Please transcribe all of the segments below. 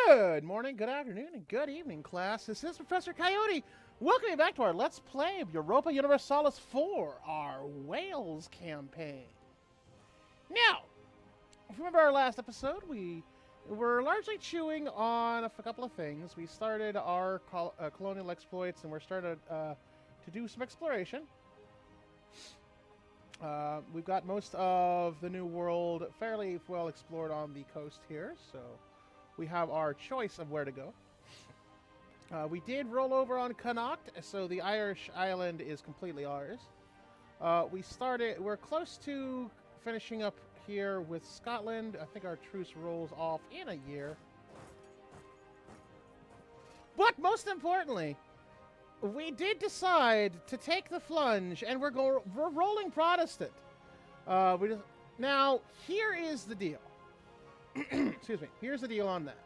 Good morning, good afternoon, and good evening, class. This is Professor Coyote. Welcome you back to our Let's Play of Europa Universalis 4, our Wales campaign. Now, if you remember our last episode, we were largely chewing on a couple of things. We started our colonial exploits, and we're starting to do some exploration. We've got most of the New World fairly well explored on the coast here, so we have our choice of where to go. We did roll over on Connacht, so the Irish island is completely ours. We're close to finishing up here with Scotland. I think our truce rolls off in a year. But most importantly, we did decide to take the plunge, and we're rolling Protestant. Now, here is the deal. Excuse me. Here's the deal on that.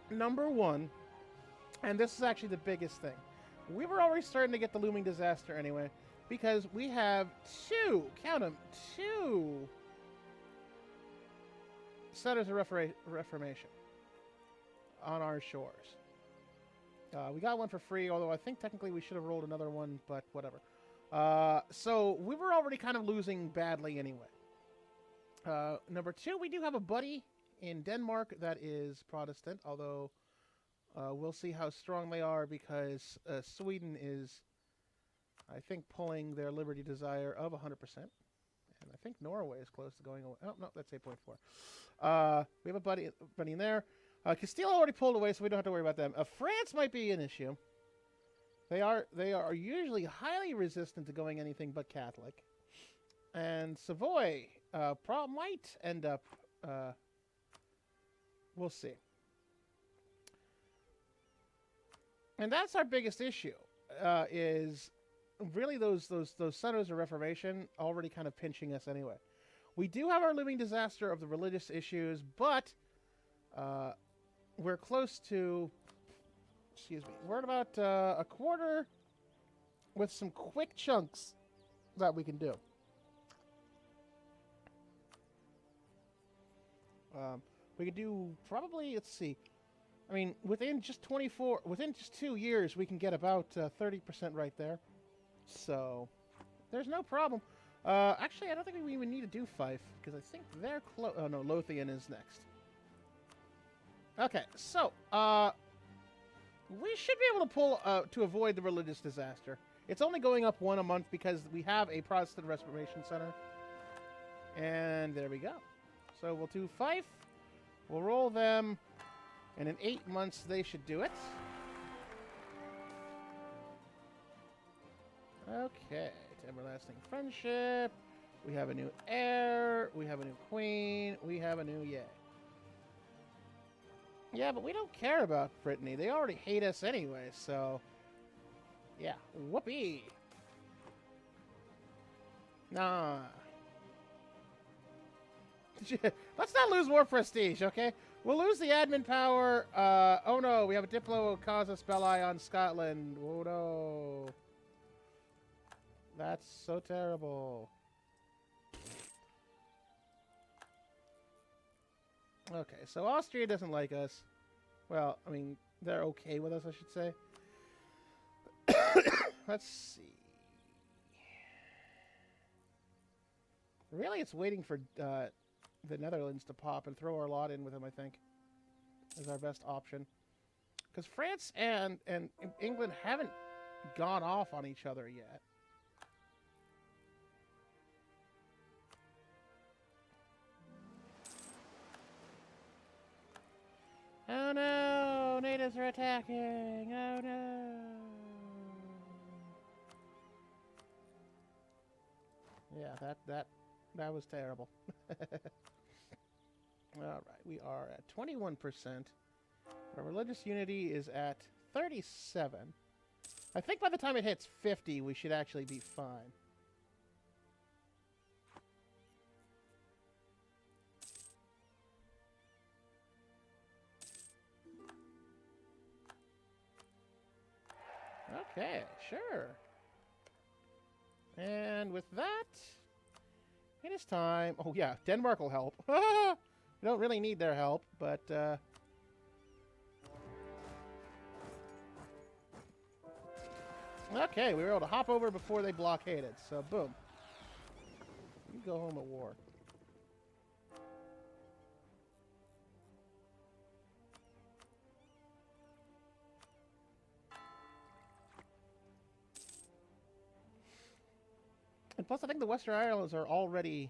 Number one, and this is actually the biggest thing. We were already starting to get the looming disaster anyway, because we have two centers of reformation on our shores. We got one for free, although I think technically we should have rolled another one, but whatever. So we were already kind of losing badly anyway. Number two, we do have a buddy in Denmark that is Protestant, although we'll see how strong they are because Sweden is, I think, pulling their liberty desire of 100%. And I think Norway is close to going away. Oh, no, that's 8.4. We have a buddy in there. Castile already pulled away, so we don't have to worry about them. France might be an issue. They are usually highly resistant to going anything but Catholic. And Savoy might end up. We'll see. And that's our biggest issue. Is really those centers of reformation already kind of pinching us anyway. We do have our looming disaster of the religious issues, but we're close to. Excuse me. We're at about a quarter with some quick chunks that we can do. We could do probably, let's see. I mean, within just 2 years, we can get about 30% right there. So, there's no problem. Actually, I don't think we even need to do Fife, because I think they're close. Oh, no, Lothian is next. Okay, so, we should be able to pull, to avoid the religious disaster. It's only going up one a month because we have a Protestant Restoration Center. And there we go. So we'll do Fife. We'll roll them. And in 8 months, they should do it. Okay. To everlasting friendship. We have a new heir. We have a new queen. We have a new yay. Yeah, but we don't care about Brittany. They already hate us anyway, so... Yeah. Whoopee. Nah. Let's not lose more prestige, okay? We'll lose the admin power. Oh no, we have a Diplo Casus Belli on Scotland. Oh no. That's so terrible. Okay, so Austria doesn't like us. Well, I mean, they're okay with us, I should say. Let's see. Really, it's waiting for the Netherlands to pop and throw our lot in with them, I think, is our best option. Because France and England haven't gone off on each other yet. Oh no! Natives are attacking! Oh no! Yeah, that was terrible. Alright, we are at 21%. Our religious unity is at 37. I think by the time it hits 50, we should actually be fine. Okay, sure. And with that, it is time. Oh yeah, Denmark will help. We don't really need their help, but... Okay, we were able to hop over before they blockaded, so boom. You go home at war. And plus, I think the Western Islands are already...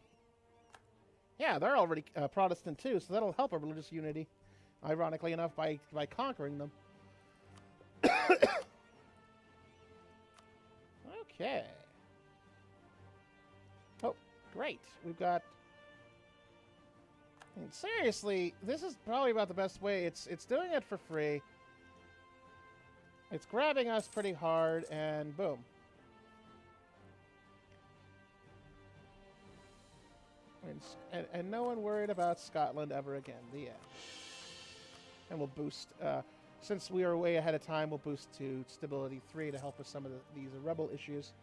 Yeah, they're already Protestant too, so that'll help our religious unity, ironically enough, by conquering them. Okay. Oh, great. We've got... I mean, seriously, this is probably about the best way. It's doing it for free. It's grabbing us pretty hard, and boom. And no one worried about Scotland ever again. The end. And we'll boost... since we are way ahead of time, we'll boost to stability 3 to help with some of these rebel issues.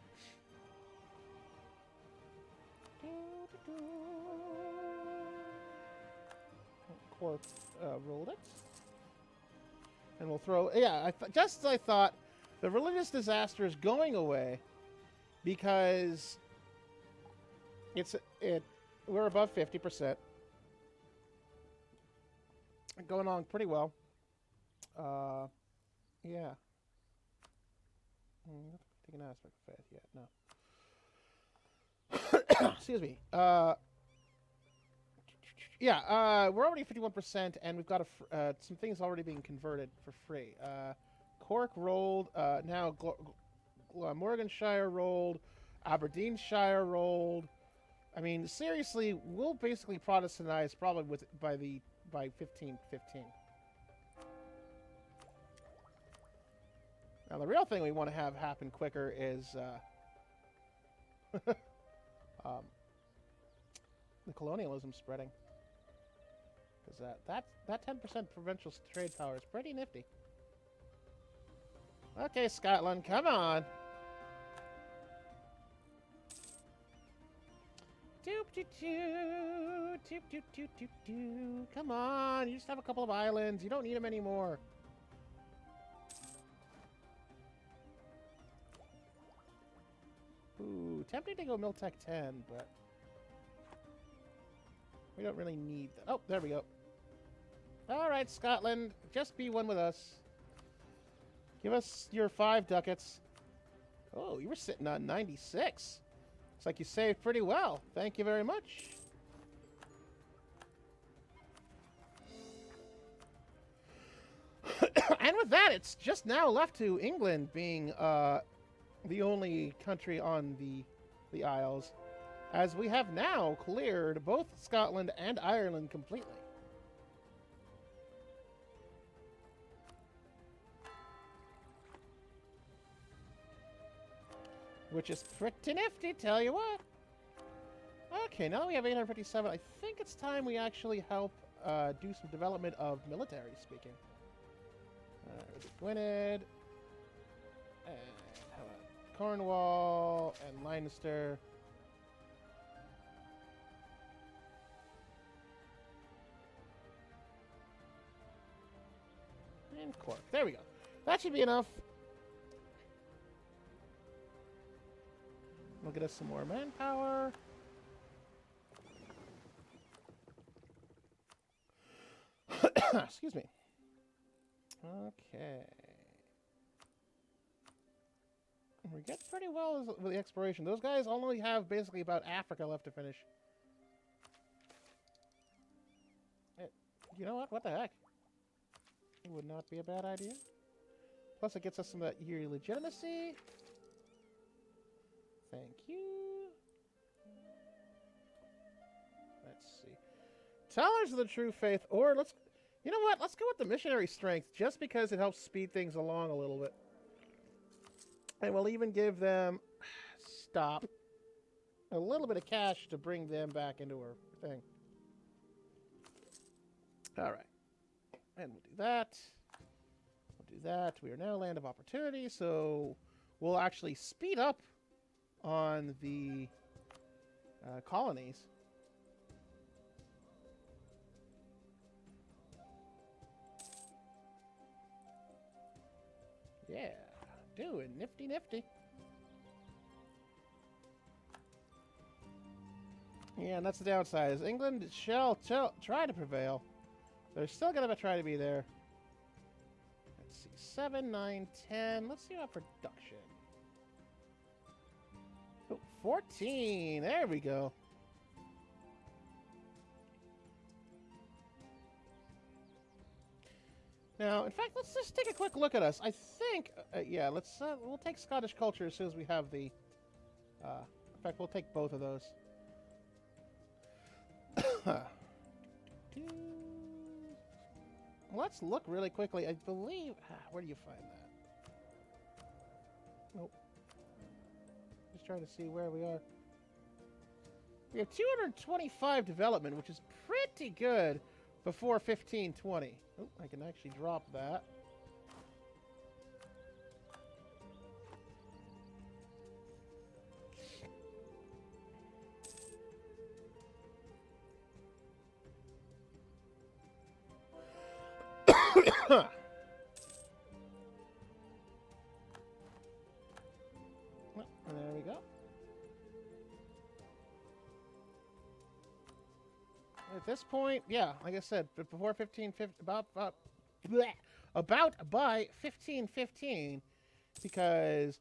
Corp rolled it. And we'll throw... Yeah, just as I thought, the religious disaster is going away because we're above 50%. Going on pretty well. Yeah. Take an aspect of faith yet, no. Excuse me. Yeah, we're already 51%, and we've got some things already being converted for free. Cork rolled, now Morganshire rolled, Aberdeenshire rolled. I mean, seriously, we'll basically Protestantize probably by 1515. Now, the real thing we want to have happen quicker is the colonialism spreading. Because that 10% provincial trade power is pretty nifty. Okay, Scotland, come on. Come on, you just have a couple of islands. You don't need them anymore. Ooh, tempting to go Miltech 10, but we don't really need that. Oh, there we go. All right, Scotland, just be one with us. Give us your 5 ducats. Oh, you were sitting on 96. Looks like you saved pretty well. Thank you very much. And with that, it's just now left to England being the only country on the Isles, as we have now cleared both Scotland and Ireland completely. Which is pretty nifty, tell you what. Okay, now that we have 857, I think it's time we actually help do some development of military speaking. Gwynedd, and how about Cornwall, and Leinster. And Cork. There we go. That should be enough. We'll get us some more manpower. Excuse me. Okay. We get pretty well with the exploration. Those guys only have basically about Africa left to finish. You know what? What the heck? It would not be a bad idea. Plus it gets us some of that yearly legitimacy. Thank you. Let's see. Tellers of the true faith, or let's... You know what? Let's go with the missionary strength, just because it helps speed things along a little bit. And we'll even give them... Stop. A little bit of cash to bring them back into our thing. Alright. And we'll do that. We'll do that. We are now a land of opportunity, so we'll actually speed up on the colonies. Yeah, doing nifty nifty. Yeah, and that's the downside. Is England shall try to prevail. They're still going to try to be there. Let's see. 7, 9, 10. Let's see about production. Oh, 14. There we go. Now, in fact, let's just take a quick look at us. I think, yeah, we'll take Scottish culture as soon as we have the, in fact, we'll take both of those. Let's look really quickly. I believe, where do you find that? Nope. Just trying to see where we are. We have 225 development, which is pretty good before 1520. Oh, I can actually drop that. There we go. At this point, yeah, like I said, before 1550, about by 1515, because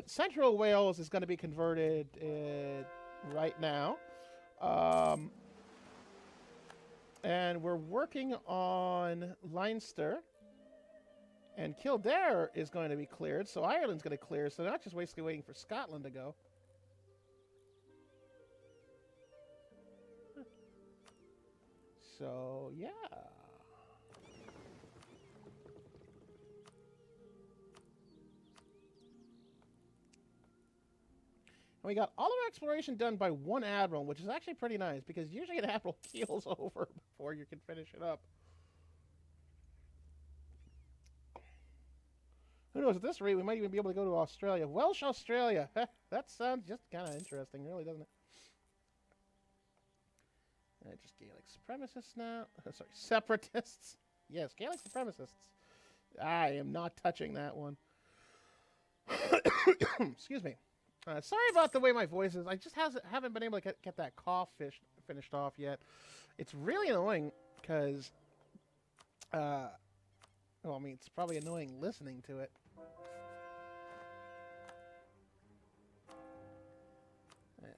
Central Wales is going to be converted right now, and we're working on Leinster, and Kildare is going to be cleared, so Ireland's going to clear, so they're not just basically waiting for Scotland to go. So, yeah. And we got all of our exploration done by one admiral, which is actually pretty nice, because usually an admiral keels over before you can finish it up. Who knows, at this rate, we might even be able to go to Australia. Welsh Australia. That sounds just kind of interesting, really, doesn't it? Just Gaelic supremacists now. Sorry, separatists. Yes, Gaelic supremacists. I am not touching that one. Excuse me. Sorry about the way my voice is. I just haven't been able to get that cough finished off yet. It's really annoying because, well, I mean, it's probably annoying listening to it. And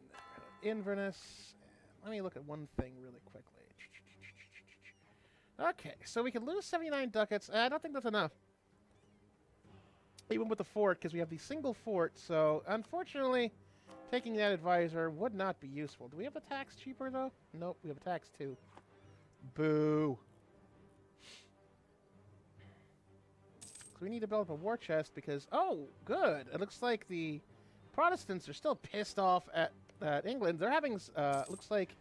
Inverness. Let me look at one thing really quickly. Okay, so we can lose 79 ducats. I don't think that's enough. Even with the fort, because we have the single fort. So, unfortunately, taking that advisor would not be useful. Do we have a tax cheaper, though? Nope, we have a tax, too. Boo. So we need to build up a war chest because... Oh, good. It looks like the Protestants are still pissed off at England. They're having, looks like,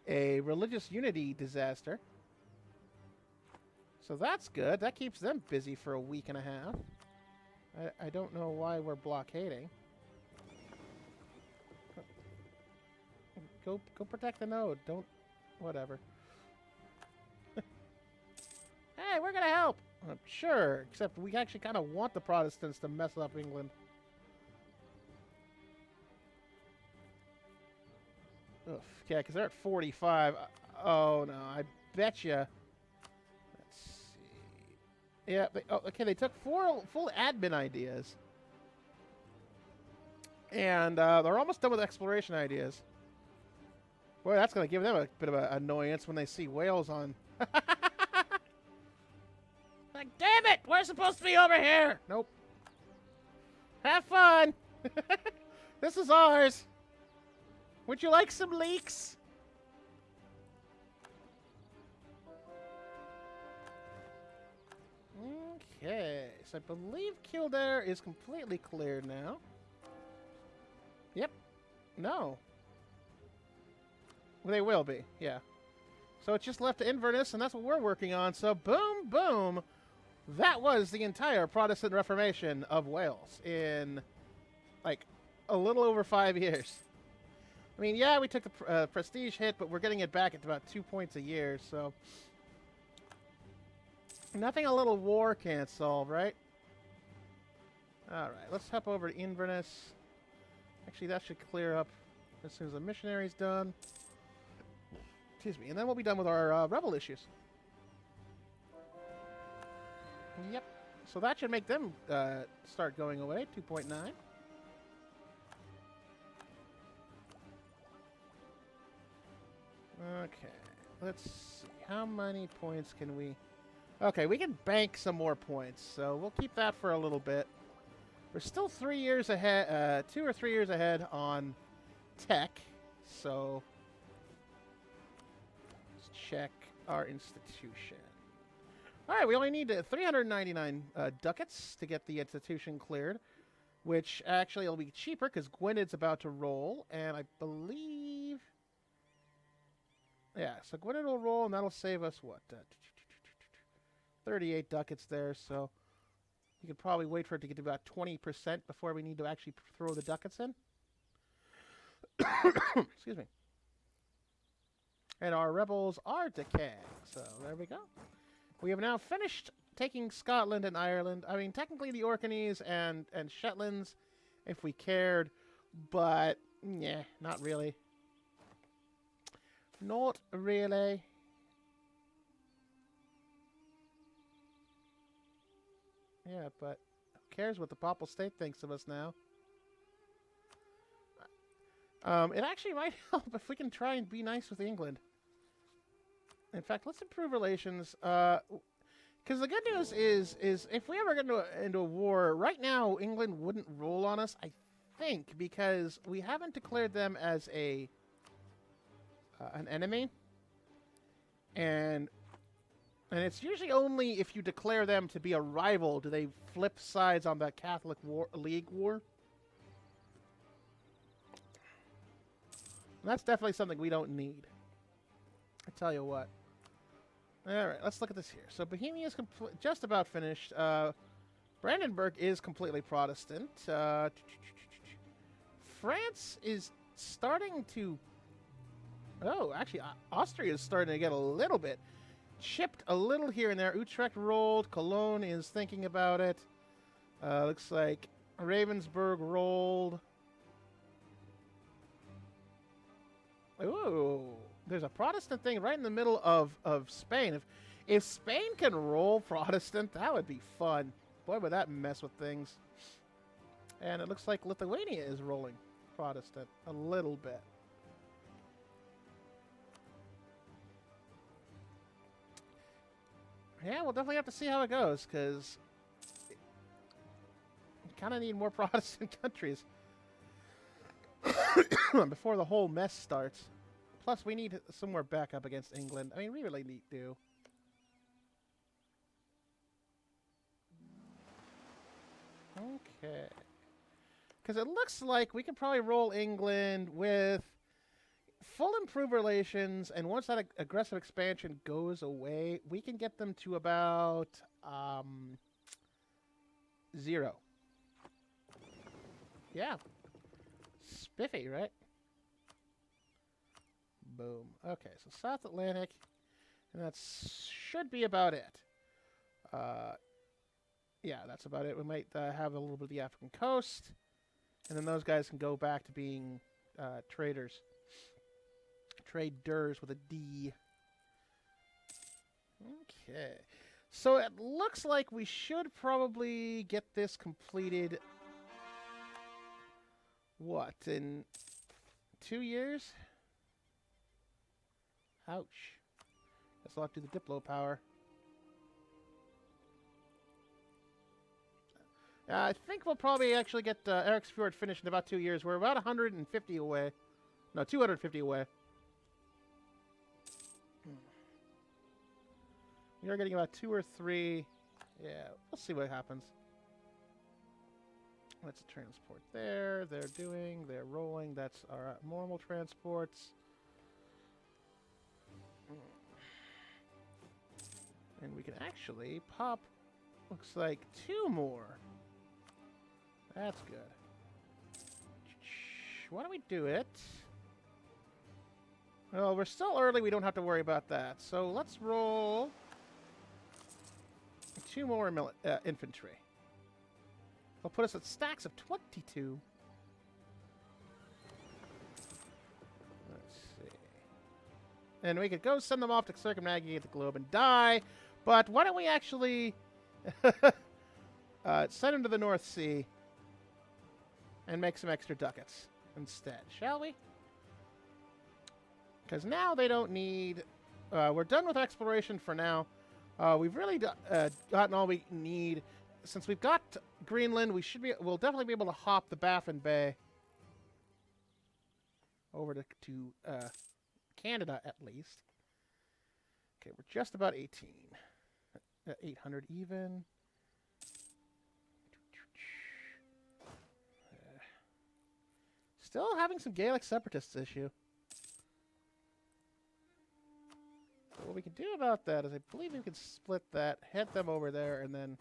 a religious unity disaster. So that's good. That keeps them busy for a week and a half. I don't know why we're blockading. Go protect the node. Don't... Whatever. Hey, we're gonna help! Sure, except we actually kind of want the Protestants to mess up England. Ugh, yeah, because they're at 45. Oh, no, I bet you. Let's see. Yeah, okay, they took 4 full admin ideas. And they're almost done with exploration ideas. Boy, that's going to give them a bit of an annoyance when they see Wales on. Like, damn it! We're supposed to be over here! Nope. Have fun! This is ours! Would you like some leeks? Okay, so I believe Kildare is completely cleared now. Yep. No. Well, they will be, yeah. So it's just left to Inverness, and that's what we're working on. So boom, boom. That was the entire Protestant Reformation of Wales in, like, a little over 5 years. I mean, yeah, we took the prestige hit, but we're getting it back at about 2 points a year, so... Nothing a little war can't solve, right? Alright, let's hop over to Inverness. Actually, that should clear up as soon as the missionary's done. Excuse me. And then we'll be done with our rebel issues. Yep. So that should make them start going away. 2.9. Okay. Let's see. How many points can we... Okay, we can bank some more points. So we'll keep that for a little bit. We're still 3 years ahead, 2 or 3 years ahead on tech. So let's check our institution. All right, we only need 399 ducats to get the institution cleared, which actually will be cheaper because Gwyned's about to roll, and I believe... Yeah, so Gwyned will roll, and that'll save us, what, 38 ducats there, so you could probably wait for it to get to about 20% before we need to actually throw the ducats in. Excuse me. And our rebels are decaying, so there we go. We have now finished taking Scotland and Ireland. I mean, technically the Orkneys and Shetlands, if we cared, but, yeah, not really. Not really. Yeah, but who cares what the Papal State thinks of us now? It actually might help if we can try and be nice with England. In fact, let's improve relations. Because the good news is if we ever get into a war, right now England wouldn't roll on us, I think, because we haven't declared them as an enemy. And it's usually only if you declare them to be a rival do they flip sides on the Catholic League war. And that's definitely something we don't need. I tell you what. All right, let's look at this here. So Bohemia is just about finished. Brandenburg is completely Protestant. France is starting to... Oh, actually, Austria is starting to get a little bit chipped a little here and there. Utrecht rolled. Cologne is thinking about it. Looks like Ravensburg rolled. Ooh. There's a Protestant thing right in the middle of Spain. If Spain can roll Protestant, that would be fun. Boy, would that mess with things. And it looks like Lithuania is rolling Protestant a little bit. Yeah, we'll definitely have to see how it goes, because we kind of need more Protestant countries before the whole mess starts. Plus, we need some more backup against England. I mean, we really need to. Okay. Because it looks like we can probably roll England with full improved relations, and once that aggressive expansion goes away, we can get them to about 0. Yeah. Spiffy, right? Boom. Okay, so South Atlantic, and that should be about it. Yeah, that's about it. We might have a little bit of the African coast, and then those guys can go back to being traders. Traders with a D. Okay. So it looks like we should probably get this completed, what, in 2 years? Ouch. Guess I'll have to do the Diplo power. I think we'll probably actually get Eric's Fjord finished in about 2 years. We're about 150 away. No, 250 away. We are getting about 2 or 3. Yeah, we'll see what happens. Let's transport there. They're rolling. That's our normal transports. And we can actually pop, looks like 2 more. That's good. Why don't we do it? Well, we're still early. We don't have to worry about that. So let's roll 2 more infantry. They'll put us at stacks of 22. Let's see. And we could go send them off to circumnavigate the globe and die, but why don't we actually send them to the North Sea and make some extra ducats instead, shall we? Because now they don't need... we're done with exploration for now. We've really gotten all we need. Since we've got Greenland, we'll definitely be able to hop the Baffin Bay over to Canada at least. Okay, we're just about 18. 800 even. Still having some Gaelic separatists issue. What we can do about that is I believe we can split that, head them over there, and then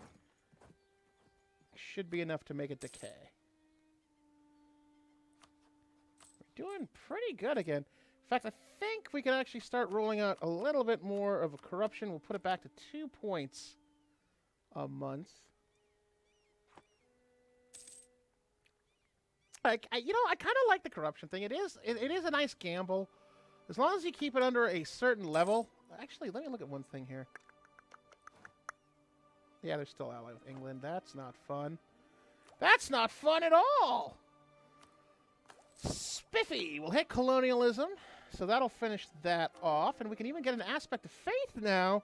should be enough to make it decay. We're doing pretty good again. In fact, I think we can actually start rolling out a little bit more of a corruption. We'll put it back to 2 points a month. I kind of like the corruption thing. It is a nice gamble. As long as you keep it under a certain level. Actually, let me look at one thing here. Yeah, they're still allied with England. That's not fun. That's not fun at all! Spiffy! We'll hit colonialism, so that'll finish that off. And we can even get an aspect of faith now.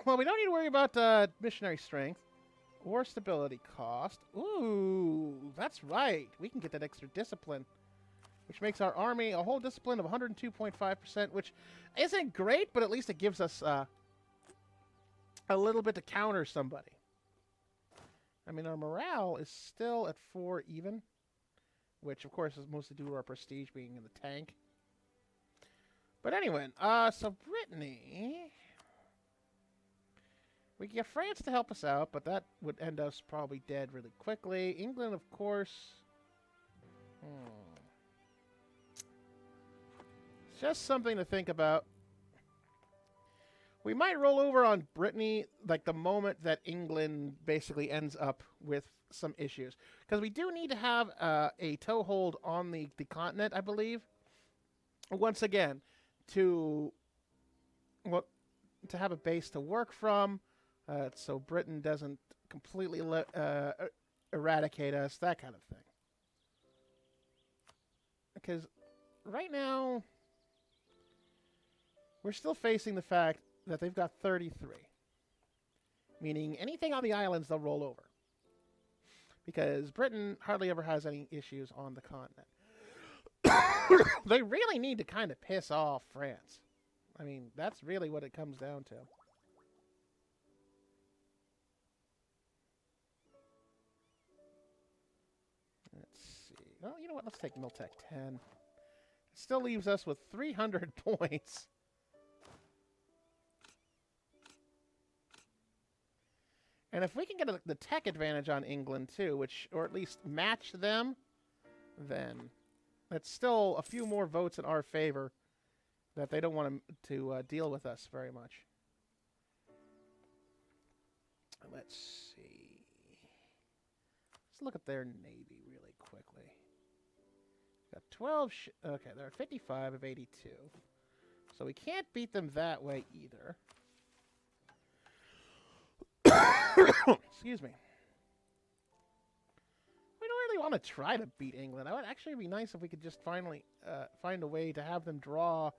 Well, we don't need to worry about missionary strength or stability cost. Ooh, that's right. We can get that extra discipline, which makes our army a whole discipline of 102.5%, which isn't great, but at least it gives us a little bit to counter somebody. I mean, our morale is still at 4 even, which, of course, is mostly due to our prestige being in the tank. But anyway, so Brittany... We can get France to help us out, but that would end us probably dead really quickly. England, of course... Just something to think about. We might roll over on Brittany like the moment that England basically ends up with some issues. Because we do need to have a toehold on the continent, I believe. Once again, to have a base to work from, so Britain doesn't completely eradicate us, that kind of thing. Because right now... We're still facing the fact that they've got 33. Meaning anything on the islands, they'll roll over. Because Britain hardly ever has any issues on the continent. They really need to kind of piss off France. I mean, that's really what it comes down to. Let's see. Well, you know what? Let's take Miltech 10. It still leaves us with 300 points. And if we can get the tech advantage on England, too, or at least match them, then that's still a few more votes in our favor that they don't want to deal with us very much. Let's see. Let's look at their navy really quickly. Got 12 okay, they're at 55 of 82. So we can't beat them that way either. Excuse me. We don't really want to try to beat England. It would actually be nice if we could just finally find a way to have them draw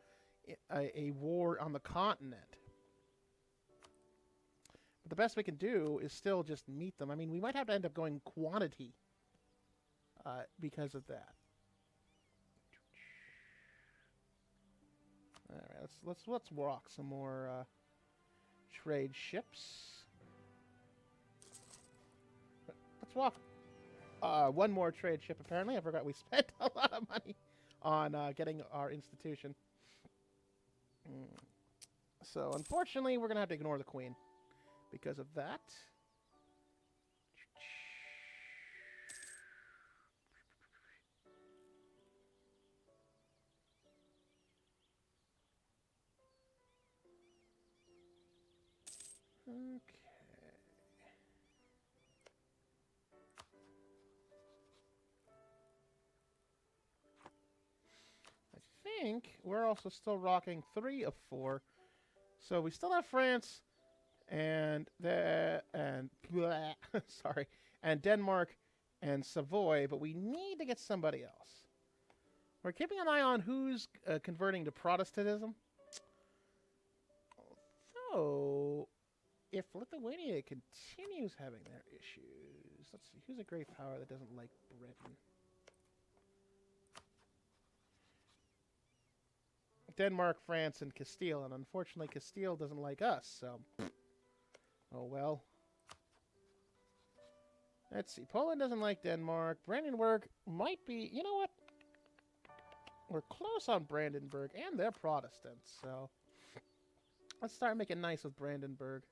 a war on the continent. But the best we can do is still just meet them. I mean, we might have to end up going quantity because of that. All right, let's walk some more trade ships. Let's walk one more trade ship, apparently. I forgot we spent a lot of money on getting our institution. So, unfortunately, we're going to have to ignore the Queen because of that. Okay. think we're also still rocking 3 of 4. So we still have France and sorry, and Denmark and Savoy, but we need to get somebody else. We're keeping an eye on who's converting to Protestantism. So, if Lithuania continues having their issues, let's see, who's a great power that doesn't like Britain? Denmark, France, and Castile, and unfortunately Castile doesn't like us, so oh well. Let's see, Poland doesn't like Denmark. Brandenburg might be, you know what? We're close on Brandenburg, and they're Protestants, so let's start making nice with Brandenburg.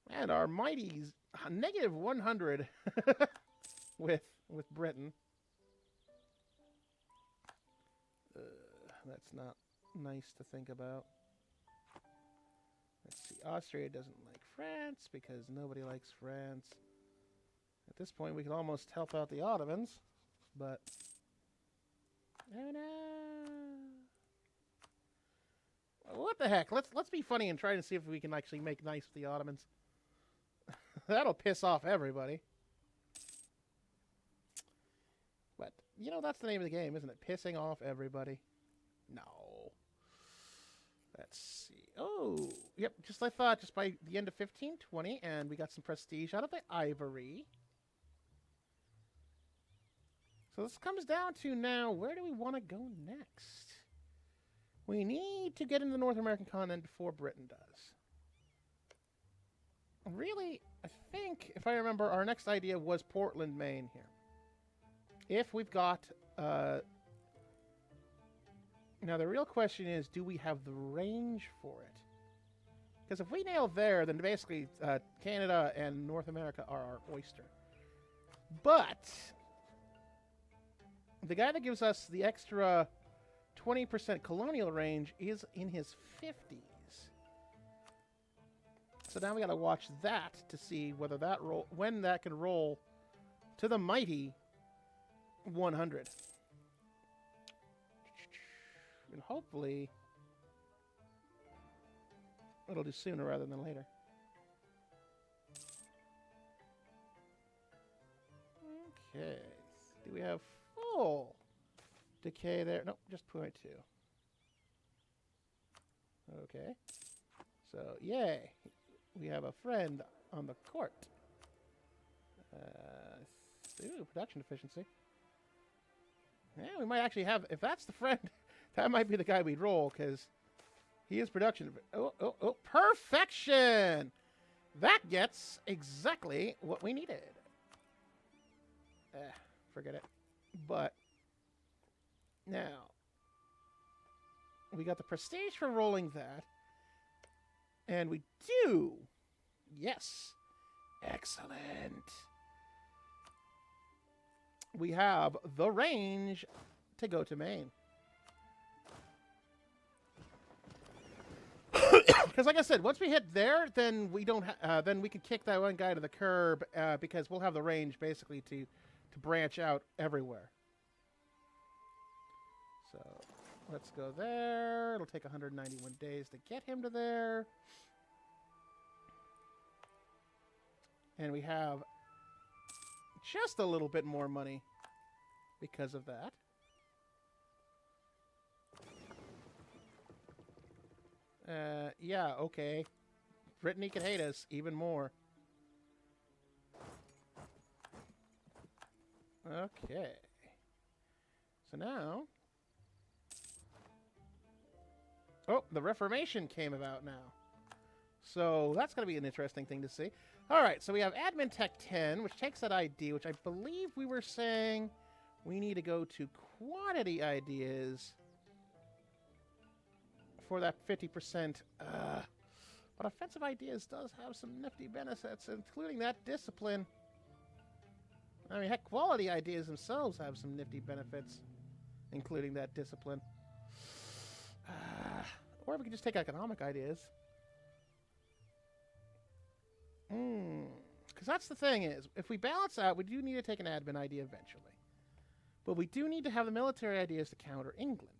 And our mighty negative 100 with Britain. That's not nice to think about. Let's see. Austria doesn't like France because nobody likes France. At this point, we can almost help out the Ottomans, but oh no! What the heck? Let's be funny and try to see if we can actually make nice with the Ottomans. That'll piss off everybody. But you know that's the name of the game, isn't it? Pissing off everybody. No. Let's see. Oh, yep. Just like I thought. Just by the end of 1520, and we got some prestige out of the ivory. So this comes down to now, where do we want to go next? We need to get into the North American continent before Britain does. Really, I think, if I remember, our next idea was Portland, Maine here. If we've got... now, the real question is, do we have the range for it? Because if we nail there, then basically Canada and North America are our oyster. But... the guy that gives us the extra 20% colonial range is in his 50s. So now we got to watch that to see whether that when that can roll to the mighty 100. And hopefully it'll do sooner rather than later. Okay. Do we have full decay there? Nope, just 0.2. Okay. So, yay. We have a friend on the court. Ooh, production efficiency. Yeah, we might actually have... if that's the friend, that might be the guy we'd roll, because he is production... oh, perfection! That gets exactly what we needed. Forget it. But now we got the prestige for rolling that, and we do, yes, excellent. We have the range to go to Maine. Because, like I said, once we hit there, then we don't. Then we can kick that one guy to the curb because we'll have the range basically to branch out everywhere. So let's go there. It'll take 191 days to get him to there. And we have just a little bit more money because of that. Yeah, okay. Brittany can hate us even more. Okay. So now... oh, the Reformation came about now. So that's going to be an interesting thing to see. All right, so we have Admin Tech 10, which takes that ID, which I believe we were saying we need to go to quantity ideas for that 50%. But offensive ideas does have some nifty benefits, including that discipline. I mean, heck, quality ideas themselves have some nifty benefits, including that discipline. Or we could just take economic ideas. because that's the thing is, if we balance out, we do need to take an admin idea eventually. But we do need to have the military ideas to counter England.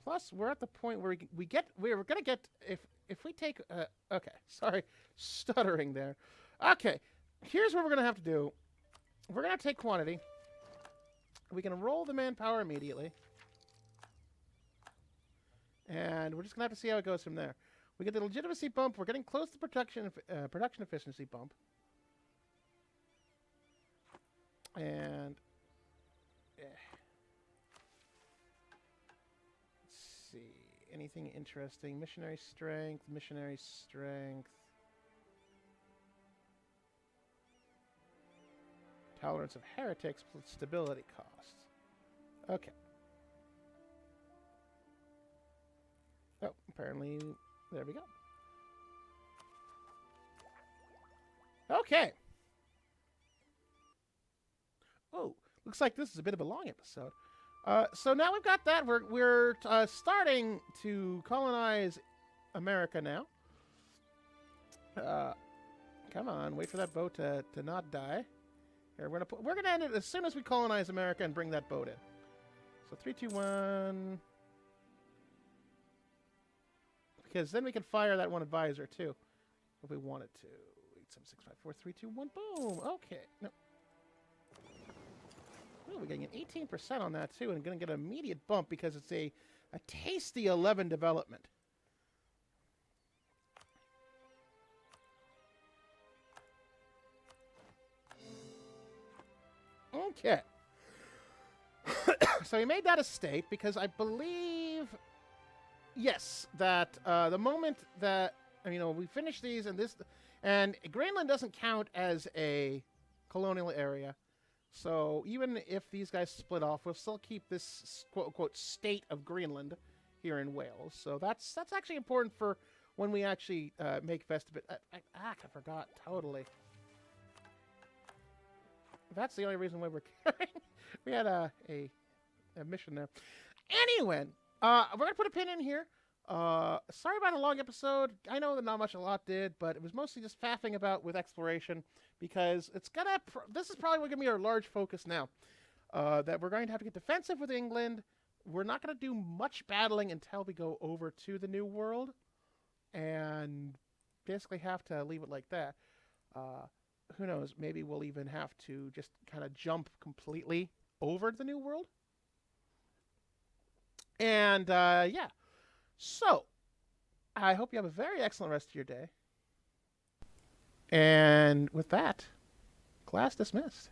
Plus, we're at the point where we're gonna get, if we take, okay, sorry, stuttering there. Okay, here's what we're gonna have to do. We're gonna take quantity. We can roll the manpower immediately. And we're just gonna have to see how it goes from there. We get the legitimacy bump. We're getting close to production efficiency bump. And let's see, anything interesting? Missionary strength. Tolerance of heretics plus stability costs. Okay. Oh, apparently, there we go. Okay. Oh, looks like this is a bit of a long episode. So now we've got that. We're starting to colonize America now. Come on, wait for that boat to not die. Here, we're gonna end it as soon as we colonize America and bring that boat in. So 3, 2, 1. Because then we can fire that one advisor too, if we wanted to. 8, 7, 6, 5, 4, 3, 2, 1. Boom. Okay. No. Ooh, we're getting an 18% on that too, and going to get an immediate bump because it's a tasty 11 development. Okay. So we made that a state because I believe, yes, that the moment that, we finish these and Greenland doesn't count as a colonial area. So even if these guys split off, we'll still keep this quote-unquote state of Greenland here in Wales. So that's actually important for when we actually make Vestibit. I forgot totally. That's the only reason why we're carrying. We had a mission there. Anyway, we're going to put a pin in here. Sorry about a long episode. I know that not much a lot did, but it was mostly just faffing about with exploration because it's gonna. This is probably going to be our large focus now. That we're going to have to get defensive with England. We're not going to do much battling until we go over to the New World, and basically have to leave it like that. Who knows? Maybe we'll even have to just kind of jump completely over the New World. And yeah. So, I hope you have a very excellent rest of your day. And with that, class dismissed.